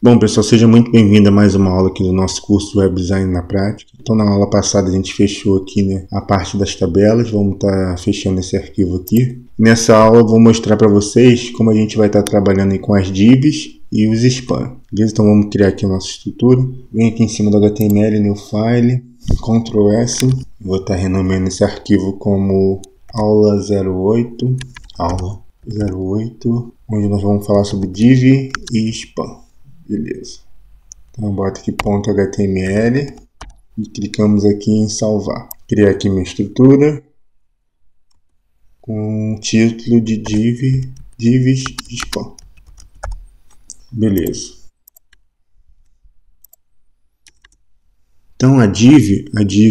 Bom, pessoal, seja muito bem-vindo a mais uma aula aqui do nosso curso Web Design na Prática. Então, na aula passada a gente fechou aqui, a parte das tabelas, vamos estar fechando esse arquivo aqui. Nessa aula eu vou mostrar para vocês como a gente vai estar trabalhando aí com as divs e os span. Beleza? Então vamos criar aqui a nossa estrutura. Vem aqui em cima do HTML, New File, Ctrl S. Vou estar renomeando esse arquivo como aula 08, onde nós vamos falar sobre div e span. Beleza. Então eu boto aqui .html e clicamos aqui em salvar. Criar aqui minha estrutura com o título de divs e span. Beleza. Então a div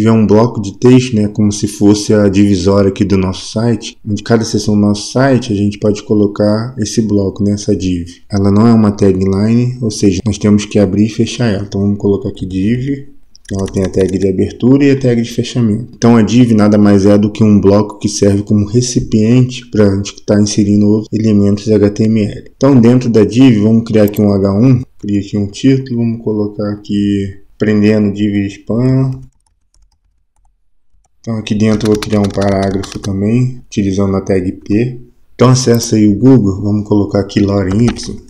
é um bloco de texto, né, como se fosse a divisória aqui do nosso site, onde cada seção do nosso site a gente pode colocar esse bloco nessa div. Ela não é uma tagline, ou seja, nós temos que abrir e fechar ela. Então vamos colocar aqui div, ela tem a tag de abertura e a tag de fechamento. Então a div nada mais é do que um bloco que serve como recipiente para a gente estar inserindo outros elementos de HTML. Então dentro da div vamos criar aqui um H1, cria aqui um título, vamos colocar aqui prendendo div e span. Então aqui dentro eu vou criar um parágrafo também, utilizando a tag P. Então acessa aí o Google, vamos colocar aqui lorem y.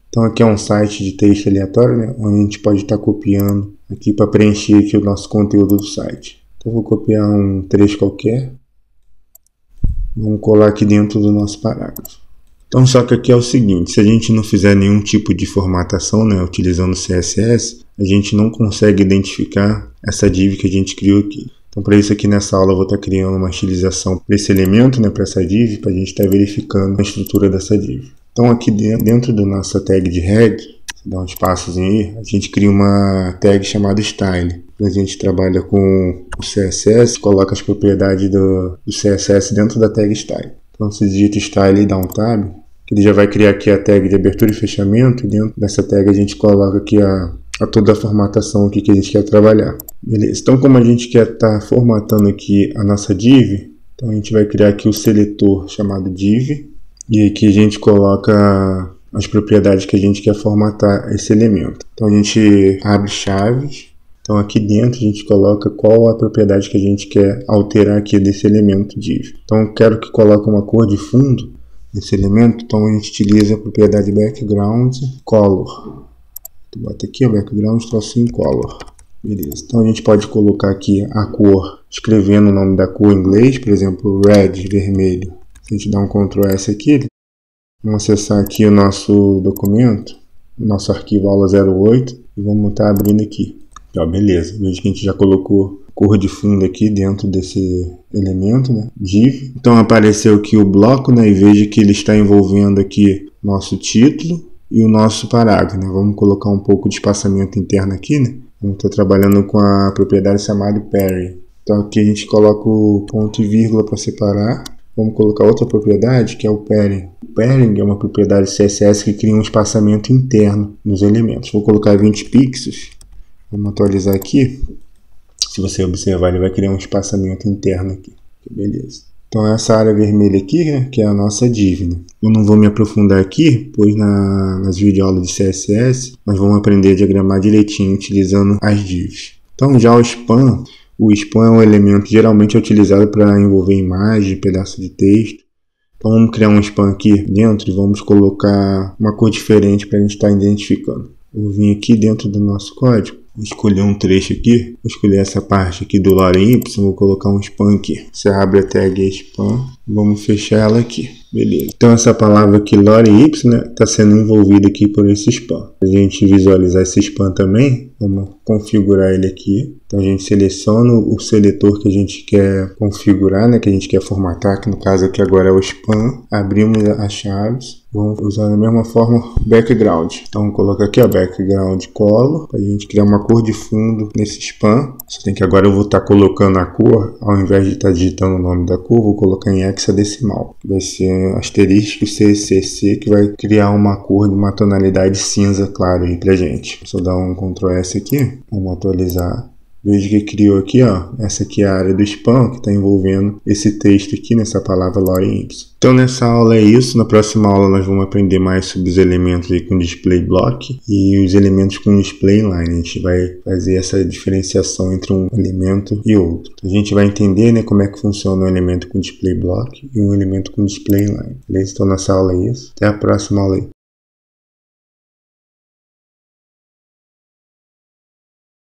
Então aqui é um site de texto aleatório, né, onde a gente pode estar copiando aqui para preencher aqui o nosso conteúdo do site. Então eu vou copiar um trecho qualquer. Vamos colar aqui dentro do nosso parágrafo. Então, só que aqui é o seguinte, se a gente não fizer nenhum tipo de formatação, né, utilizando CSS, a gente não consegue identificar essa div que a gente criou aqui. Então, para isso aqui nessa aula eu vou estar criando uma estilização para esse elemento, né, para essa div, para a gente estar verificando a estrutura dessa div. Então, aqui dentro da nossa tag de head, dá um espaçozinho aí, a gente cria uma tag chamada style. A gente trabalha com o CSS, coloca as propriedades do CSS dentro da tag style. Então você digita style e dá um tab, que ele já vai criar aqui a tag de abertura e fechamento, e dentro dessa tag a gente coloca aqui toda a formatação aqui que a gente quer trabalhar. Beleza? Então como a gente quer estar formatando aqui a nossa div, então a gente vai criar aqui o seletor chamado div, e aqui a gente coloca as propriedades que a gente quer formatar esse elemento. Então a gente abre chaves. Então aqui dentro a gente coloca qual a propriedade que a gente quer alterar aqui desse elemento div. Então eu quero que coloque uma cor de fundo nesse elemento, então a gente utiliza a propriedade background color. Bota aqui o background tracinho color. Beleza. Então a gente pode colocar aqui a cor, escrevendo o nome da cor em inglês, por exemplo, red, vermelho. Se a gente dá um Ctrl S aqui, vamos acessar aqui o nosso documento, o nosso arquivo aula 08 e vamos estar abrindo aqui. Então, beleza, veja que a gente já colocou cor de fundo aqui dentro desse elemento, né, div. Então apareceu aqui o bloco, né, e veja que ele está envolvendo aqui nosso título e o nosso parágrafo, né. Vamos colocar um pouco de espaçamento interno aqui, né. Vamos estar trabalhando com a propriedade chamada pairing. Então aqui a gente coloca o ponto e vírgula para separar. Vamos colocar outra propriedade que é o pairing. O pairing é uma propriedade CSS que cria um espaçamento interno nos elementos. Vou colocar 20 pixels. Vamos atualizar aqui. Se você observar, ele vai criar um espaçamento interno aqui. Beleza. Então essa área vermelha aqui, né, que é a nossa div, né? Eu não vou me aprofundar aqui, pois nas videoaulas de CSS nós vamos aprender a diagramar direitinho utilizando as divs. Então já o span é um elemento geralmente utilizado para envolver imagem, pedaço de texto. Então vamos criar um span aqui dentro e vamos colocar uma cor diferente para a gente estar identificando. Vou vir aqui dentro do nosso código. Vou escolher um trecho aqui, vou escolher essa parte aqui do lorem y, vou colocar um span aqui. Você abre a tag span, vamos fechar ela aqui, beleza. Então essa palavra aqui lorem y, né, está sendo envolvida aqui por esse span. Para a gente visualizar esse span também, vamos configurar ele aqui. Então a gente seleciona o seletor que a gente quer configurar, né, que a gente quer formatar, que no caso aqui agora é o span. Abrimos as chaves, vamos usar da mesma forma background. Então vamos colocar aqui a background color, para a gente criar uma cor de fundo nesse span. Você tem que agora eu vou estar colocando a cor, ao invés de estar digitando o nome da cor, vou colocar em hexadecimal. Vai ser asterisco CCC, que vai criar uma cor de uma tonalidade cinza clara aí pra gente. Só dar um Ctrl S aqui, vamos atualizar. Veja que criou aqui, ó, essa aqui é a área do spam que está envolvendo esse texto aqui nessa palavra lorem ipsum. Então nessa aula é isso. Na próxima aula nós vamos aprender mais sobre os elementos aí com display block e os elementos com display inline. A gente vai fazer essa diferenciação entre um elemento e outro. A gente vai entender, né, como é que funciona um elemento com display block e um elemento com display inline. Beleza? Então nessa aula é isso. Até a próxima aula aí.